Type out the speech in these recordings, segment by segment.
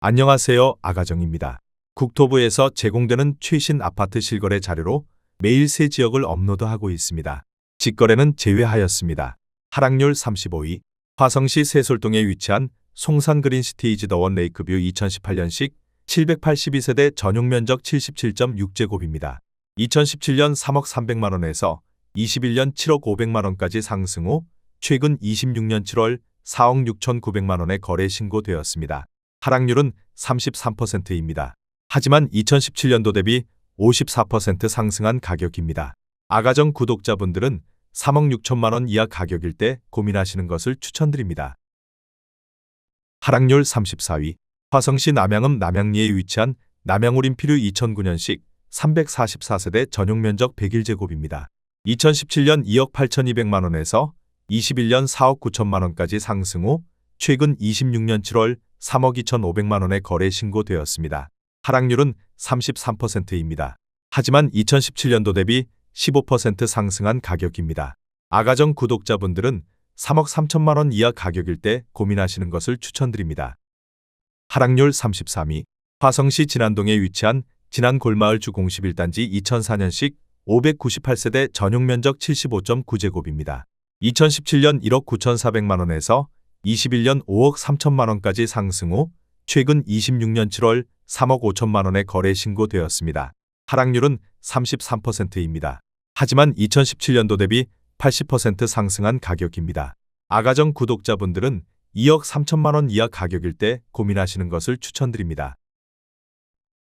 안녕하세요. 아가정입니다. 국토부에서 제공되는 최신 아파트 실거래 자료로 매일 새 지역을 업로드하고 있습니다. 직거래는 제외하였습니다. 하락률 35위. 화성시 세솔동에 위치한 송산 그린시티 이지더원 레이크뷰 2018년식 782세대 전용 면적 77.6제곱입니다. 2017년 3억 300만원에서 21년 7억 500만원까지 상승 후 최근 26년 7월 4억 6,900만원에 거래 신고되었습니다. 하락률은 33%입니다. 하지만 2017년도 대비 54% 상승한 가격입니다. 아가정 구독자분들은 3억 6천만 원 이하 가격일 때 고민하시는 것을 추천드립니다. 하락률 34위. 화성시 남양읍 남양리에 위치한 남양올인필유 2009년식 344세대 전용 면적 101제곱입니다. 2017년 2억 8,200만 원에서 21년 4억 9천만 원까지 상승 후 최근 26년 7월 3억 2,500만 원에 거래 신고되었습니다. 하락률은 33%입니다. 하지만 2017년도 대비 15% 상승한 가격입니다. 아가정 구독자분들은 3억 3천만 원 이하 가격일 때 고민하시는 것을 추천드립니다. 하락률 33위. 화성시 진안동에 위치한 진안골마을주 01단지 2004년식 598세대 전용 면적 75.9제곱입니다. 2017년 1억 9,400만 원에서 21년 5억 3천만 원까지 상승 후 최근 26년 7월 3억 5천만 원에 거래 신고되었습니다. 하락률은 33%입니다. 하지만 2017년도 대비 80% 상승한 가격입니다. 아가정 구독자분들은 2억 3천만 원 이하 가격일 때 고민하시는 것을 추천드립니다.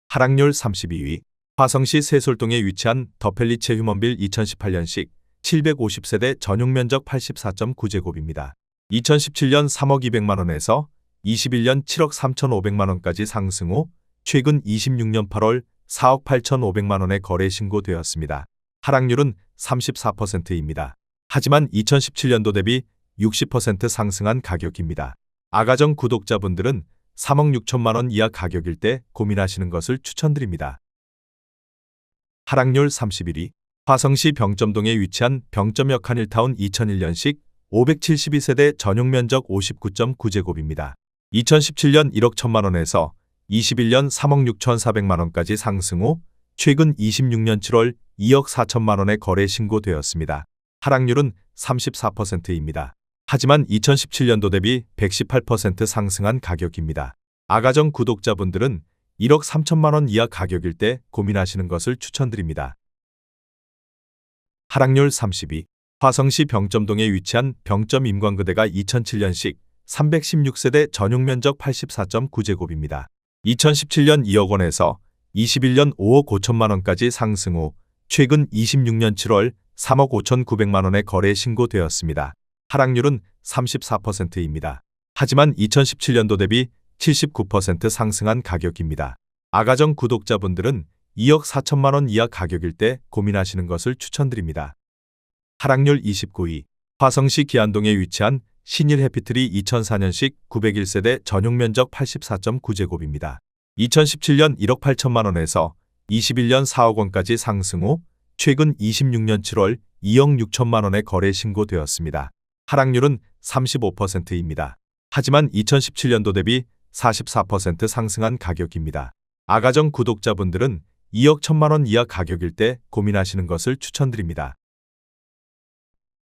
하락률 32위. 화성시 세솔동에 위치한 더펠리체 휴먼빌 2018년식 750세대 전용 면적 84.9제곱입니다. 2017년 3억 200만 원에서 21년 7억 3,500만 원까지 상승 후 최근 26년 8월 4억 8,500만 원에 거래 신고되었습니다. 하락률은 34%입니다. 하지만 2017년도 대비 60% 상승한 가격입니다. 아가정 구독자분들은 3억 6천만 원 이하 가격일 때 고민하시는 것을 추천드립니다. 하락률 31위. 화성시 병점동에 위치한 병점 역한일타운 2001년식 572세대 전용 면적 59.9제곱입니다. 2017년 1억 1천만 원에서 21년 3억 6,400만 원까지 상승 후 최근 26년 7월 2억 4천만 원에 거래 신고되었습니다. 하락률은 34%입니다. 하지만 2017년도 대비 118% 상승한 가격입니다. 아가정 구독자분들은 1억 3천만 원 이하 가격일 때 고민하시는 것을 추천드립니다. 하락률 32. 화성시 병점동에 위치한 병점 임광그대가 2007년식 316세대 전용 면적 84.9제곱입니다. 2017년 2억 원에서 21년 5억 5천만 원까지 상승 후 최근 26년 7월 3억 5,900만 원에 거래 신고되었습니다. 하락률은 34%입니다. 하지만 2017년도 대비 79% 상승한 가격입니다. 아가정 구독자분들은 2억 4천만 원 이하 가격일 때 고민하시는 것을 추천드립니다. 하락률 29위. 화성시 기안동에 위치한 신일 해피트리 2004년식 901세대 전용 면적 84.9제곱입니다. 2017년 1억 8천만 원에서 21년 4억 원까지 상승 후 최근 26년 7월 2억 6천만 원에 거래 신고되었습니다. 하락률은 35%입니다. 하지만 2017년도 대비 44% 상승한 가격입니다. 아가정 구독자분들은 2억 1천만 원 이하 가격일 때 고민하시는 것을 추천드립니다.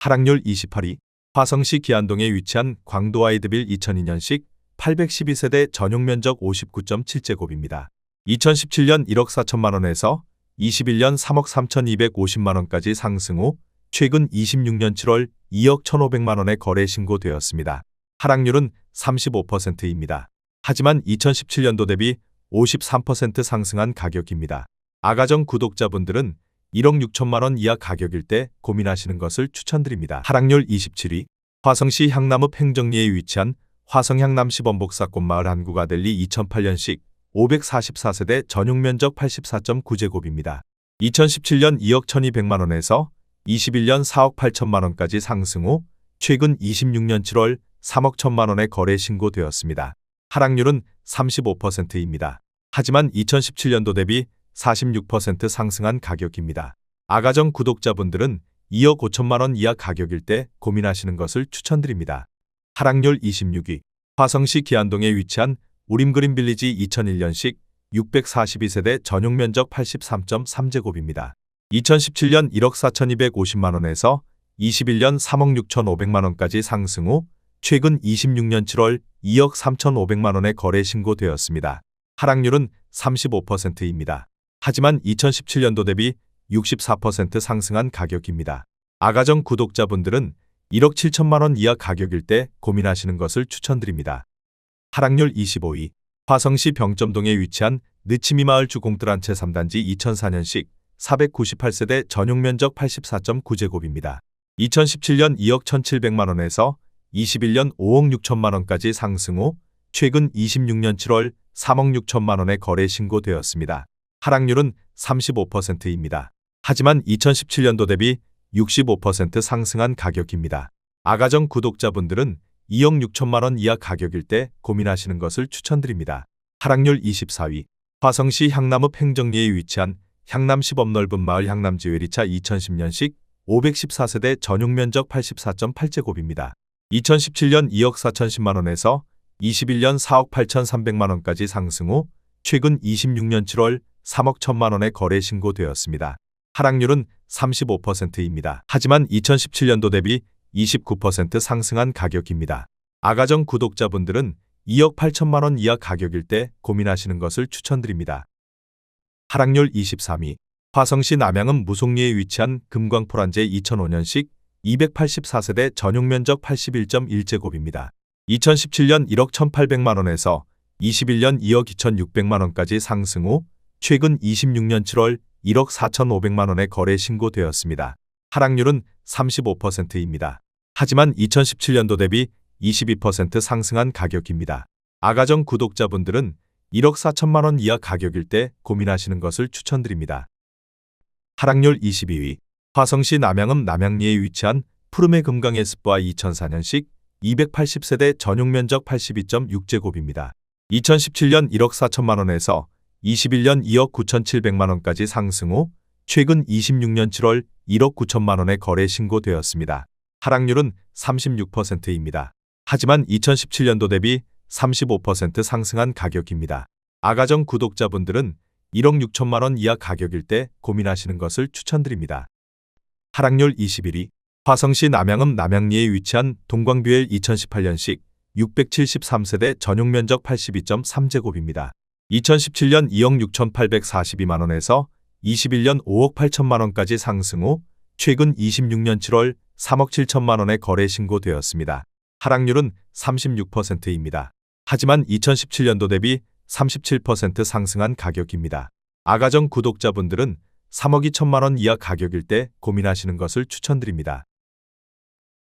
하락률 28위. 화성시 기안동에 위치한 광도아이드빌 2002년식 812세대 전용 면적 59.7제곱입니다. 2017년 1억 4천만 원에서 21년 3억 3,250만 원까지 상승 후 최근 26년 7월 2억 1,500만 원에 거래 신고되었습니다. 하락률은 35%입니다. 하지만 2017년도 대비 53% 상승한 가격입니다. 아가정 구독자분들은 1억 6천만 원 이하 가격일 때 고민하시는 것을 추천드립니다. 하락률 27위. 화성시 향남읍 행정리에 위치한 화성향남 시범복사꽃마을 한국아델리 2008년식 544세대 전용 면적 84.9제곱입니다. 2017년 2억 1,200만 원에서 21년 4억 8천만 원까지 상승 후 최근 26년 7월 3억 1천만 원에 거래 신고되었습니다. 하락률은 35%입니다. 하지만 2017년도 대비 46% 상승한 가격입니다. 아가정 구독자분들은 2억 5천만 원 이하 가격일 때 고민하시는 것을 추천드립니다. 하락률 26위. 화성시 기안동에 위치한 우림그린빌리지 2001년식 642세대 전용 면적 83.3제곱입니다. 2017년 1억 4,250만원에서 21년 3억 6,500만원까지 상승 후 최근 26년 7월 2억 3,500만원에 거래 신고되었습니다. 하락률은 35%입니다. 하지만 2017년도 대비 64% 상승한 가격입니다. 아가정 구독자분들은 1억 7천만원 이하 가격일 때 고민하시는 것을 추천드립니다. 하락률 25위. 화성시 병점동에 위치한 느치미마을 주공들 한 채 3단지 2004년식 498세대 전용 면적 84.9제곱입니다. 2017년 2억 1,700만원에서 21년 5억 6천만원까지 상승 후 최근 26년 7월 3억 6천만원에 거래 신고되었습니다. 하락률은 35%입니다. 하지만 2017년도 대비 65% 상승한 가격입니다. 아가정 구독자분들은 2억 6천만원 이하 가격일 때 고민하시는 것을 추천드립니다. 하락률 24위. 화성시 향남읍 행정리에 위치한 향남시 범넓은 마을 향남지회 1차 2010년식 514세대 전용 면적 84.8제곱입니다. 2017년 2억 4,010만원에서 21년 4억 8,300만원까지 상승 후 최근 26년 7월 3억 1천만원에 거래 신고되었습니다. 하락률은 35%입니다. 하지만 2017년도 대비 29% 상승한 가격입니다. 아가정 구독자분들은 2억 8천만원 이하 가격일 때 고민하시는 것을 추천드립니다. 하락률 23위. 화성시 남양읍 무송리에 위치한 금광포란제 2005년식 284세대 전용 면적 81.1제곱입니다. 2017년 1억 1,800만원에서 21년 2억 2,600만원까지 상승 후 최근 26년 7월 1억 4,500만원에 거래 신고되었습니다. 하락률은 35%입니다. 하지만 2017년도 대비 22% 상승한 가격입니다. 아가정 구독자분들은 1억 4천만원 이하 가격일 때 고민하시는 것을 추천드립니다. 하락률 22위. 화성시 남양읍 남양리에 위치한 푸르메 금강의 습바 2004년식 280세대 전용 면적 82.6제곱입니다. 2017년 1억 4천만원에서 21년 2억 9,700만원까지 상승 후 최근 26년 7월 1억 9천만원에 거래 신고되었습니다. 하락률은 36%입니다. 하지만 2017년도 대비 35% 상승한 가격입니다. 아가정 구독자분들은 1억 6천만원 이하 가격일 때 고민하시는 것을 추천드립니다. 하락률 21위. 화성시 남양읍 남양리에 위치한 동광뷰엘 2018년식 673세대 전용 면적 82.3제곱입니다. 2017년 2억 6,842만원에서 21년 5억 8천만원까지 상승 후 최근 26년 7월 3억 7천만원에 거래 신고되었습니다. 하락률은 36%입니다. 하지만 2017년도 대비 37% 상승한 가격입니다. 아가정 구독자분들은 3억 2천만원 이하 가격일 때 고민하시는 것을 추천드립니다.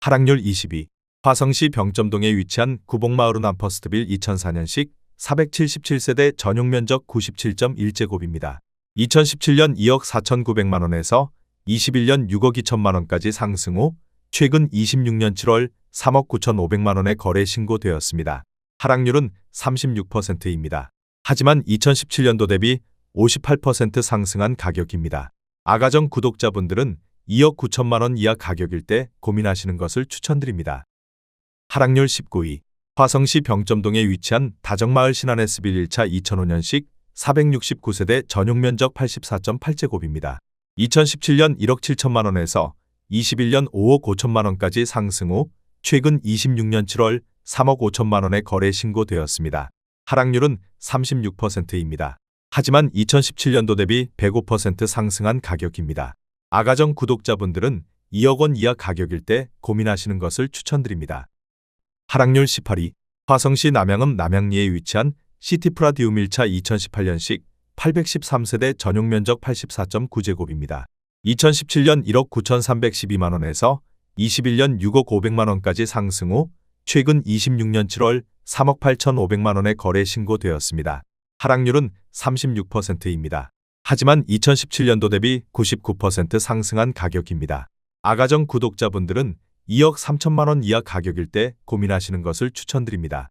하락률 22. 화성시 병점동에 위치한 구봉마을은 암퍼스트빌 2004년식 477세대 전용 면적 97.1제곱입니다. 2017년 2억 4,900만원에서 21년 6억 2천만원까지 상승 후 최근 26년 7월 3억 9,500만원에 거래 신고되었습니다. 하락률은 36%입니다. 하지만 2017년도 대비 58% 상승한 가격입니다. 아가정 구독자분들은 2억 9천만원 이하 가격일 때 고민하시는 것을 추천드립니다. 하락률 19위. 화성시 병점동에 위치한 다정마을 신안S빌 1차 2005년식 469세대 전용 면적 84.8제곱입니다. 2017년 1억 7천만원에서 21년 5억 5천만원까지 상승 후 최근 26년 7월 3억 5천만원에 거래 신고되었습니다. 하락률은 36%입니다. 하지만 2017년도 대비 105% 상승한 가격입니다. 아가정 구독자분들은 2억 원 이하 가격일 때 고민하시는 것을 추천드립니다. 하락률 18위. 화성시 남양읍 남양리에 위치한 시티프라디움 1차 2018년식 813세대 전용 면적 84.9제곱입니다. 2017년 1억 9,312만원에서 21년 6억 500만원까지 상승 후 최근 26년 7월 3억 8,500만원에 거래 신고되었습니다. 하락률은 36%입니다. 하지만 2017년도 대비 99% 상승한 가격입니다. 아가정 구독자분들은 2억 3천만원 이하 가격일 때 고민하시는 것을 추천드립니다.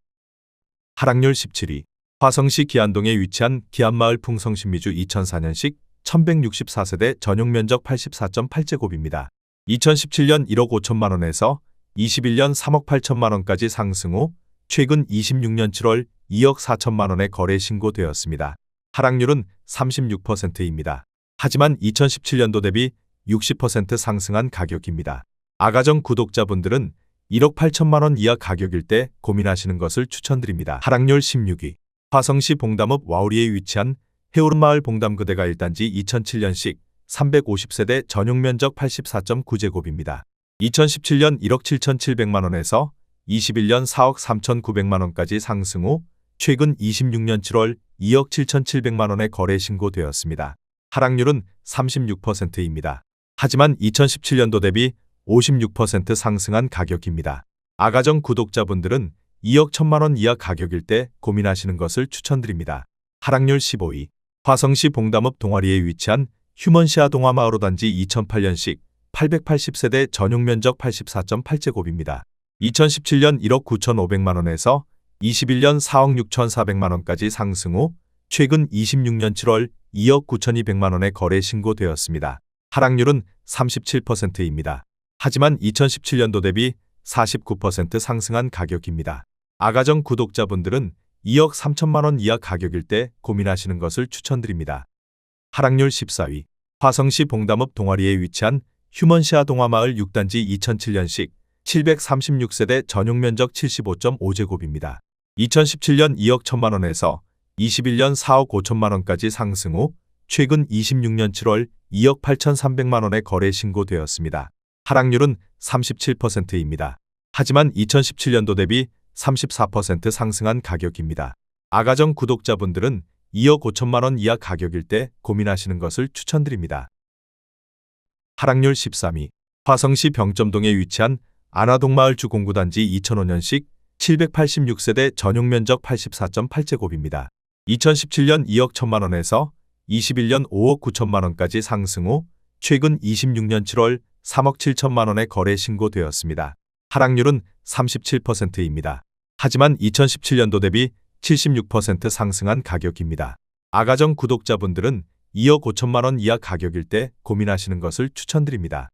하락률 17위. 화성시 기안동에 위치한 기안마을 풍성신미주 2004년식 1164세대 전용 면적 84.8제곱입니다. 2017년 1억 5천만원에서 21년 3억 8천만원까지 상승 후 최근 26년 7월 2억 4천만 원의 거래 신고되었습니다. 하락률은 36%입니다. 하지만 2017년도 대비 60% 상승한 가격입니다. 아가정 구독자분들은 1억 8천만 원 이하 가격일 때 고민하시는 것을 추천드립니다. 하락률 16위. 화성시 봉담읍 와우리에 위치한 해오름마을 봉담그대가 1단지 2007년식 350세대 전용면적 84.9제곱입니다. 2017년 1억 7,700만 원에서 21년 4억 3,900만 원까지 상승 후 최근 26년 7월 2억 7,700만 원의 거래 신고되었습니다. 하락률은 36%입니다. 하지만 2017년도 대비 56% 상승한 가격입니다. 아가정 구독자분들은 2억 1천만 원 이하 가격일 때 고민하시는 것을 추천드립니다. 하락률 15위. 화성시 봉담읍 동아리에 위치한 휴먼시아 동화마을 5단지 2008년식 880세대 전용면적 84.8제곱입니다. 2017년 1억 9,500만 원에서 21년 4억 6,400만 원까지 상승 후 최근 26년 7월 2억 9,200만 원의 거래 신고되었습니다. 하락률은 37%입니다. 하지만 2017년도 대비 49% 상승한 가격입니다. 아가정 구독자분들은 2억 3천만 원 이하 가격일 때 고민하시는 것을 추천드립니다. 하락률 14위. 화성시 봉담읍 동아리에 위치한 휴먼시아 동화마을 6단지 2007년식 736세대 전용면적 75.5제곱입니다. 2017년 2억 1천만 원에서 21년 4억 5천만 원까지 상승 후 최근 26년 7월 2억 8,300만 원의 거래 신고되었습니다. 하락률은 37%입니다. 하지만 2017년도 대비 34% 상승한 가격입니다. 아가정 구독자분들은 2억 5천만 원 이하 가격일 때 고민하시는 것을 추천드립니다. 하락률 13위. 화성시 병점동에 위치한 안화동마을 주공구단지 2005년식 786세대 전용면적 84.8제곱입니다. 2017년 2억 1천만 원에서 21년 5억 9천만 원까지 상승 후 최근 26년 7월 3억 7천만 원의 거래 신고되었습니다. 하락률은 37%입니다. 하지만 2017년도 대비 76% 상승한 가격입니다. 아가정 구독자분들은 2억 5천만 원 이하 가격일 때 고민하시는 것을 추천드립니다.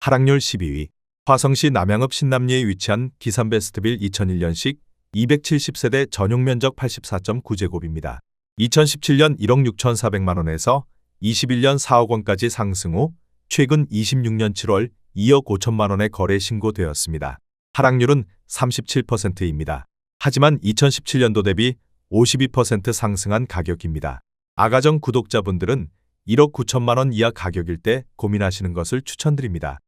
하락률 12위. 화성시 남양읍 신남리에 위치한 기산베스트빌 2001년식 270세대 전용면적 84.9제곱입니다. 2017년 1억 6,400만 원에서 21년 4억 원까지 상승 후 최근 26년 7월 2억 5천만 원의 거래 신고되었습니다. 하락률은 37%입니다. 하지만 2017년도 대비 52% 상승한 가격입니다. 아가정 구독자분들은 1억 9천만 원 이하 가격일 때 고민하시는 것을 추천드립니다.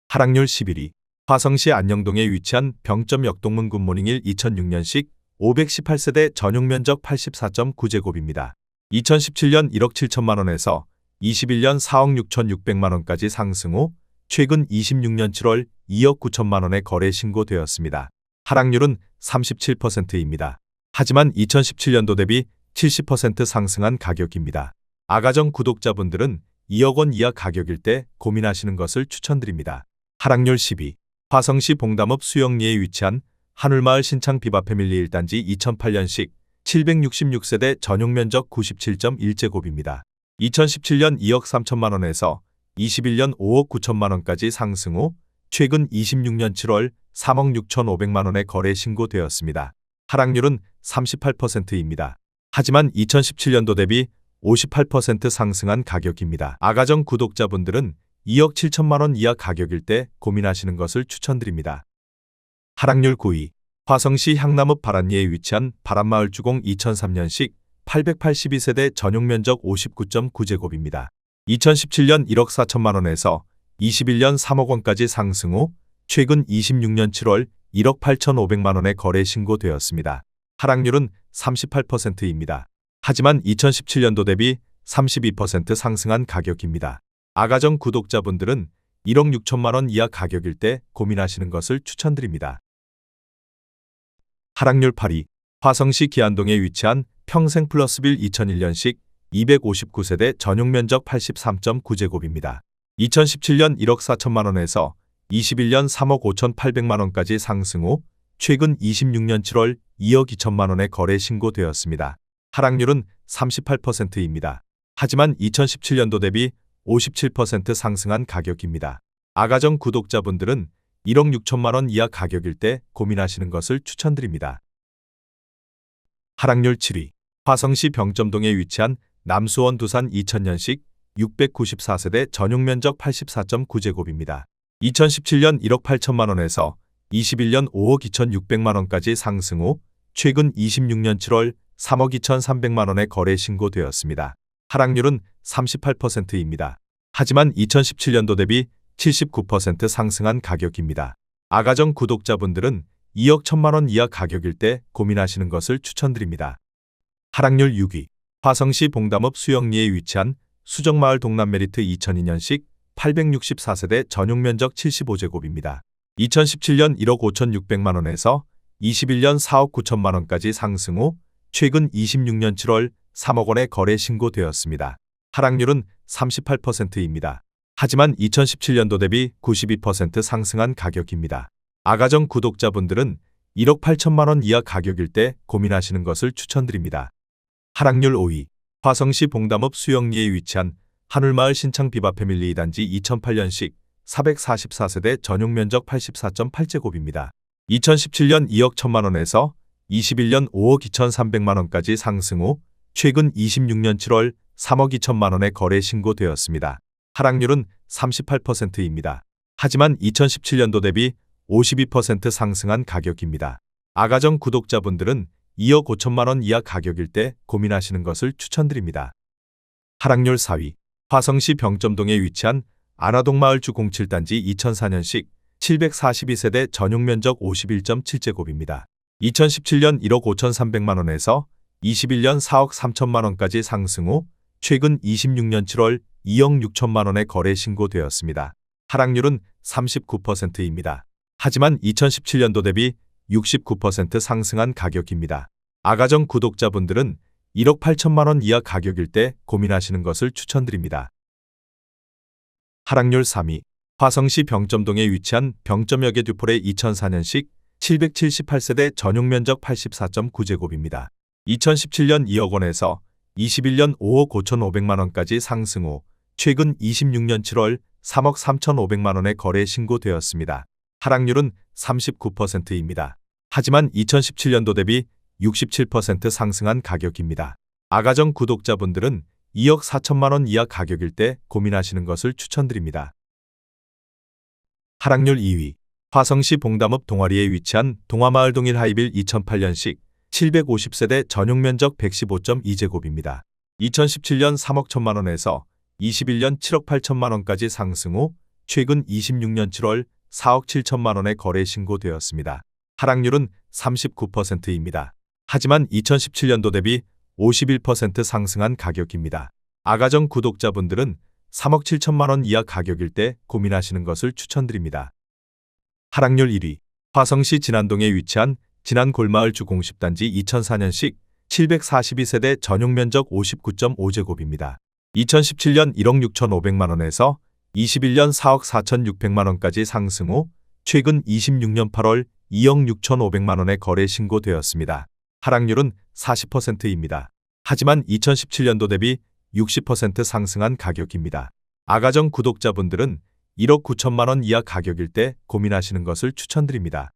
하락률 11위. 화성시 안녕동에 위치한 병점 역동문 굿모닝 1 2006년식 518세대 전용면적 84.9제곱입니다. 2017년 1억 7천만 원에서 21년 4억 6,600만 원까지 상승 후 최근 26년 7월 2억 9천만 원의 거래 신고되었습니다. 하락률은 37%입니다. 하지만 2017년도 대비 70% 상승한 가격입니다. 아가정 구독자분들은 2억 원 이하 가격일 때 고민하시는 것을 추천드립니다. 하락률 10위. 화성시 봉담읍 수영리에 위치한 한울마을 신창 비바패밀리 1단지 2008년식 766세대 전용면적 97.1제곱입니다. 2017년 2억 3천만 원에서 21년 5억 9천만 원까지 상승 후 최근 26년 7월 3억 6,500만 원의 거래 신고되었습니다. 하락률은 38%입니다. 하지만 2017년도 대비 58% 상승한 가격입니다. 아가정 구독자분들은 2억 7천만 원 이하 가격일 때 고민하시는 것을 추천드립니다. 하락률 9위. 화성시 향남읍 바란리에 위치한 바란마을 주공 2003년식 882세대 전용면적 59.9제곱입니다. 2017년 1억 4천만 원에서 21년 3억 원까지 상승 후 최근 26년 7월 1억 8,500만 원의 거래 신고되었습니다. 하락률은 38%입니다. 하지만 2017년도 대비 32% 상승한 가격입니다. 아가정 구독자분들은 1억 6천만 원 이하 가격일 때 고민하시는 것을 추천드립니다. 하락률 8위. 화성시 기안동에 위치한 평생플러스빌 2001년식 259세대 전용면적 83.9제곱입니다. 2017년 1억 4천만 원에서 21년 3억 5,800만 원까지 상승 후 최근 26년 7월 2억 2천만 원의 거래 신고되었습니다. 하락률은 38%입니다. 하지만 2017년도 대비 57% 상승한 가격입니다. 아가정 구독자분들은 1억 6천만 원 이하 가격일 때 고민하시는 것을 추천드립니다. 하락률 7위. 화성시 병점동에 위치한 남수원 두산 2000년식 694세대 전용면적 84.9제곱입니다. 2017년 1억 8천만 원에서 21년 5억 2,600만 원까지 상승 후 최근 26년 7월 3억 2,300만 원에 거래 신고되었습니다. 하락률은 38%입니다. 하지만 2017년도 대비 79% 상승한 가격입니다. 아가정 구독자분들은 2억 1천만 원 이하 가격일 때 고민하시는 것을 추천드립니다. 하락률 6위. 화성시 봉담읍 수영리에 위치한 수정마을 동남메리트 2002년식 864세대 전용면적 75제곱입니다. 2017년 1억 5,600만 원에서 21년 4억 9천만 원까지 상승 후 최근 26년 7월 3억 원에 거래 신고되었습니다. 하락률은 38%입니다. 하지만 2017년도 대비 92% 상승한 가격입니다. 아가정 구독자분들은 1억 8천만 원 이하 가격일 때 고민하시는 것을 추천드립니다. 하락률 5위. 화성시 봉담읍 수영리에 위치한 한울마을 신창 비바 패밀리 2단지 2008년식 444세대 전용면적 84.8제곱입니다. 2017년 2억 1천만 원에서 21년 5억 2,300만 원까지 상승 후 최근 26년 7월 3억 2천만 원에 거래 신고되었습니다. 하락률은 38%입니다. 하지만 2017년도 대비 52% 상승한 가격입니다. 아가정 구독자분들은 2억 5천만 원 이하 가격일 때 고민하시는 것을 추천드립니다. 하락률 4위. 화성시 병점동에 위치한 안화동마을주 07단지 2004년식 742세대 전용면적 51.7제곱입니다. 2017년 1억 5,300만 원에서 21년 4억 3천만 원까지 상승 후 최근 26년 7월 2억 6천만 원에 거래 신고되었습니다. 하락률은 39%입니다. 하지만 2017년도 대비 69% 상승한 가격입니다. 아가정 구독자분들은 1억 8천만 원 이하 가격일 때 고민하시는 것을 추천드립니다. 하락률 3위. 화성시 병점동에 위치한 병점역의 듀폴의 2004년식 778세대 전용면적 84.9제곱입니다. 2017년 2억 원에서 21년 5억 5,500만 원까지 상승 후 최근 26년 7월 3억 3,500만 원에 거래 신고되었습니다. 하락률은 39%입니다. 하지만 2017년도 대비 67% 상승한 가격입니다. 아가정 구독자분들은 2억 4천만 원 이하 가격일 때 고민하시는 것을 추천드립니다. 하락률 2위. 화성시 봉담읍 동아리에 위치한 동화마을 동일 하이빌 2008년식 750세대 전용면적 115.2제곱입니다. 2017년 3억 1천만 원에서 21년 7억 8천만 원까지 상승 후 최근 26년 7월 4억 7천만 원에 거래 신고되었습니다. 하락률은 39%입니다. 하지만 2017년도 대비 51% 상승한 가격입니다. 아가정 구독자분들은 3억 7천만 원 이하 가격일 때 고민하시는 것을 추천드립니다. 하락률 1위. 화성시 진안동에 위치한 진안골마을주 010단지 2004년식 742세대 전용면적 59.5제곱입니다. 2017년 1억 6,500만 원에서 21년 4억 4,600만 원까지 상승 후 최근 26년 8월 2억 6,500만 원에 거래 신고되었습니다. 하락률은 40%입니다. 하지만 2017년도 대비 60% 상승한 가격입니다. 아가정 구독자분들은 1억 9천만 원 이하 가격일 때 고민하시는 것을 추천드립니다.